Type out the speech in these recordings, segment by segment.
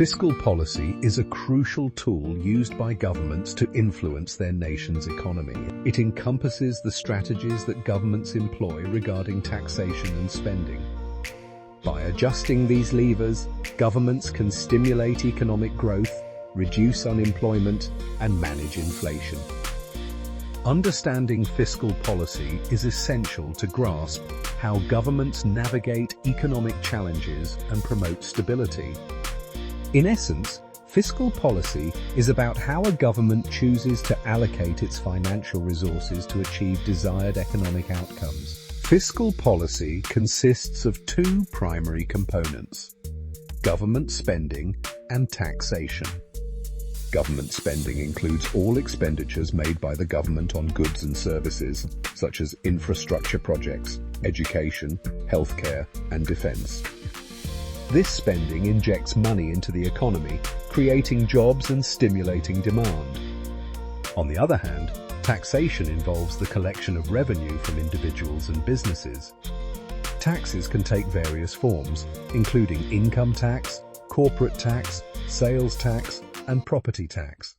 Fiscal policy is a crucial tool used by governments to influence their nation's economy. It encompasses the strategies that governments employ regarding taxation and spending. By adjusting these levers, governments can stimulate economic growth, reduce unemployment, and manage inflation. Understanding fiscal policy is essential to grasp how governments navigate economic challenges and promote stability. In essence, fiscal policy is about how a government chooses to allocate its financial resources to achieve desired economic outcomes. Fiscal policy consists of two primary components: government spending and taxation. Government spending includes all expenditures made by the government on goods and services, such as infrastructure projects, education, healthcare, and defense. This spending injects money into the economy, creating jobs and stimulating demand. On the other hand, taxation involves the collection of revenue from individuals and businesses. Taxes can take various forms, including income tax, corporate tax, sales tax, and property tax.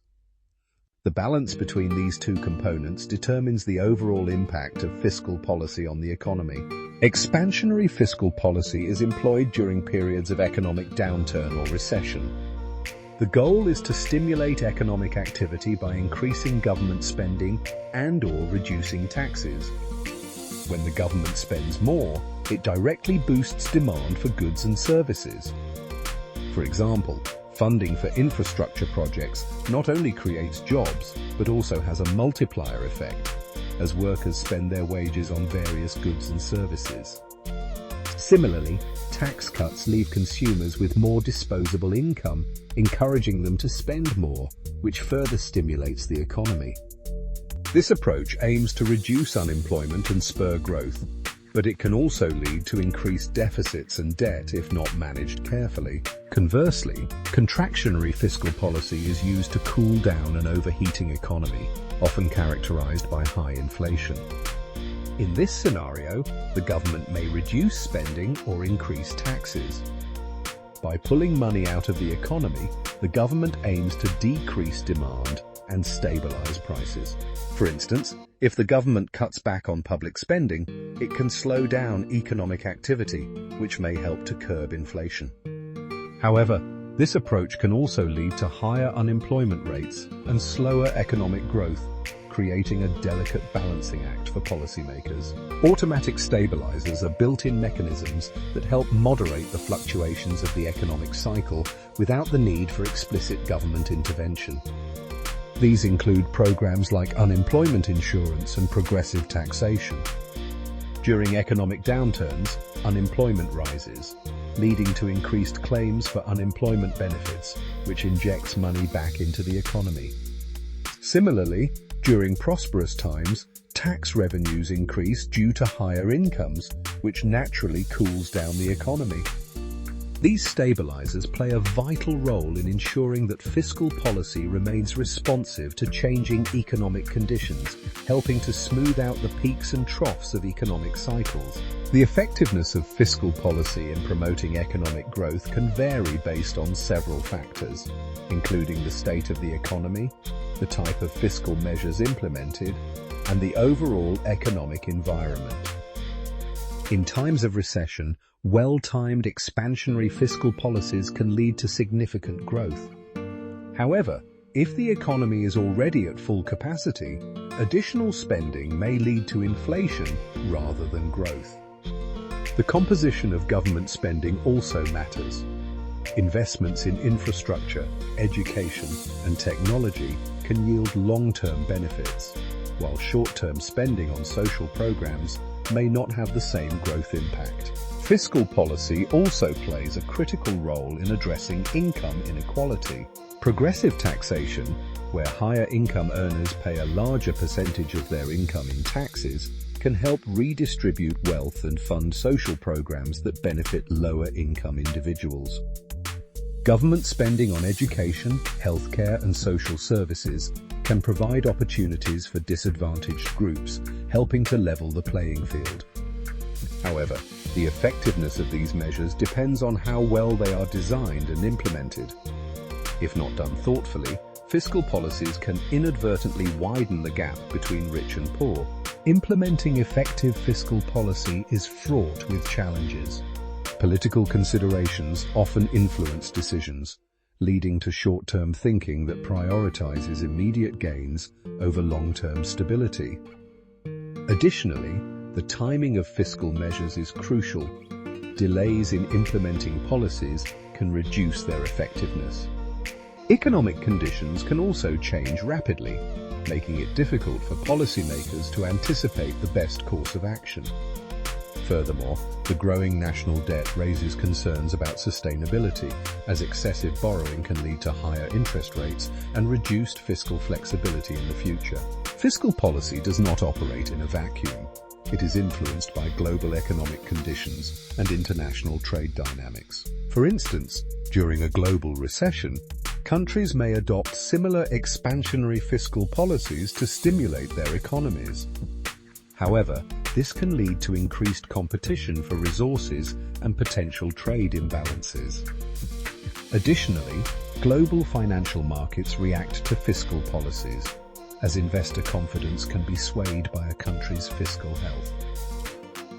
The balance between these two components determines the overall impact of fiscal policy on the economy. Expansionary fiscal policy is employed during periods of economic downturn or recession. The goal is to stimulate economic activity by increasing government spending and/or reducing taxes. When the government spends more, it directly boosts demand for goods and services. For example, funding for infrastructure projects not only creates jobs, but also has a multiplier effect, as workers spend their wages on various goods and services. Similarly, tax cuts leave consumers with more disposable income, encouraging them to spend more, which further stimulates the economy. This approach aims to reduce unemployment and spur growth, but it can also lead to increased deficits and debt if not managed carefully. Conversely, contractionary fiscal policy is used to cool down an overheating economy, often characterized by high inflation. In this scenario, the government may reduce spending or increase taxes. By pulling money out of the economy, the government aims to decrease demand and stabilize prices. For instance, if the government cuts back on public spending, it can slow down economic activity, which may help to curb inflation. However, this approach can also lead to higher unemployment rates and slower economic growth, creating a delicate balancing act for policymakers. Automatic stabilizers are built-in mechanisms that help moderate the fluctuations of the economic cycle without the need for explicit government intervention. These include programs like unemployment insurance and progressive taxation. During economic downturns, unemployment rises, leading to increased claims for unemployment benefits, which injects money back into the economy. Similarly, during prosperous times, tax revenues increase due to higher incomes, which naturally cools down the economy. These stabilizers play a vital role in ensuring that fiscal policy remains responsive to changing economic conditions, helping to smooth out the peaks and troughs of economic cycles. The effectiveness of fiscal policy in promoting economic growth can vary based on several factors, including the state of the economy, the type of fiscal measures implemented, and the overall economic environment. In times of recession, well-timed expansionary fiscal policies can lead to significant growth. However, if the economy is already at full capacity, additional spending may lead to inflation rather than growth. The composition of government spending also matters. Investments in infrastructure, education, and technology can yield long-term benefits, while short-term spending on social programs may not have the same growth impact. Fiscal policy also plays a critical role in addressing income inequality. Progressive taxation, where higher income earners pay a larger percentage of their income in taxes, can help redistribute wealth and fund social programs that benefit lower income individuals. Government spending on education, healthcare, and social services can provide opportunities for disadvantaged groups, helping to level the playing field. However, The effectiveness of these measures depends on how well they are designed and implemented. If not done thoughtfully, fiscal policies can inadvertently widen the gap between rich and poor. Implementing effective fiscal policy is fraught with challenges. Political considerations often influence decisions, leading to short-term thinking that prioritizes immediate gains over long-term stability. Additionally, the timing of fiscal measures is crucial. Delays in implementing policies can reduce their effectiveness. Economic conditions can also change rapidly, making it difficult for policymakers to anticipate the best course of action. Furthermore, the growing national debt raises concerns about sustainability, as excessive borrowing can lead to higher interest rates and reduced fiscal flexibility in the future. Fiscal policy does not operate in a vacuum. It is influenced by global economic conditions and international trade dynamics. For instance, during a global recession, countries may adopt similar expansionary fiscal policies to stimulate their economies. However, this can lead to increased competition for resources and potential trade imbalances. Additionally, global financial markets react to fiscal policies, as investor confidence can be swayed by a country's fiscal health.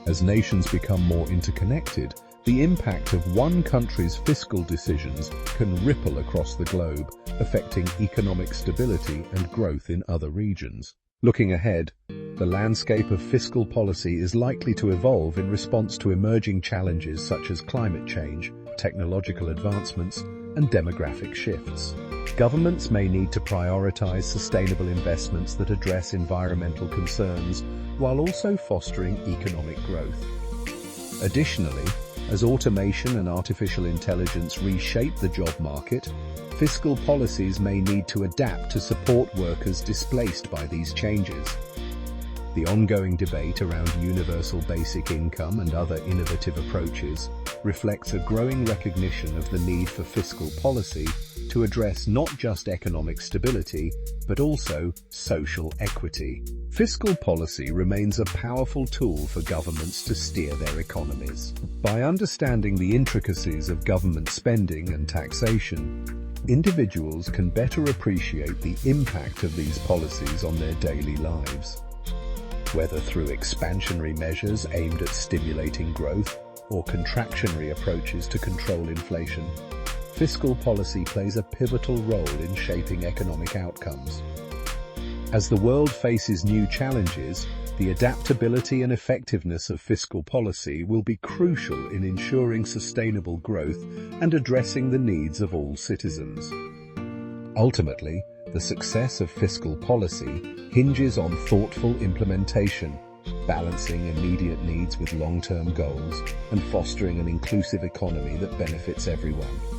As nations become more interconnected, the impact of one country's fiscal decisions can ripple across the globe, affecting economic stability and growth in other regions. Looking ahead, the landscape of fiscal policy is likely to evolve in response to emerging challenges such as climate change, technological advancements, and demographic shifts. Governments may need to prioritize sustainable investments that address environmental concerns while also fostering economic growth. Additionally, as automation and artificial intelligence reshape the job market, fiscal policies may need to adapt to support workers displaced by these changes. The ongoing debate around universal basic income and other innovative approaches reflects a growing recognition of the need for fiscal policy to address not just economic stability, but also social equity. Fiscal policy remains a powerful tool for governments to steer their economies. By understanding the intricacies of government spending and taxation, individuals can better appreciate the impact of these policies on their daily lives. Whether through expansionary measures aimed at stimulating growth or contractionary approaches to control inflation, fiscal policy plays a pivotal role in shaping economic outcomes. As the world faces new challenges, the adaptability and effectiveness of fiscal policy will be crucial in ensuring sustainable growth and addressing the needs of all citizens. Ultimately, the success of fiscal policy hinges on thoughtful implementation, balancing immediate needs with long-term goals, and fostering an inclusive economy that benefits everyone.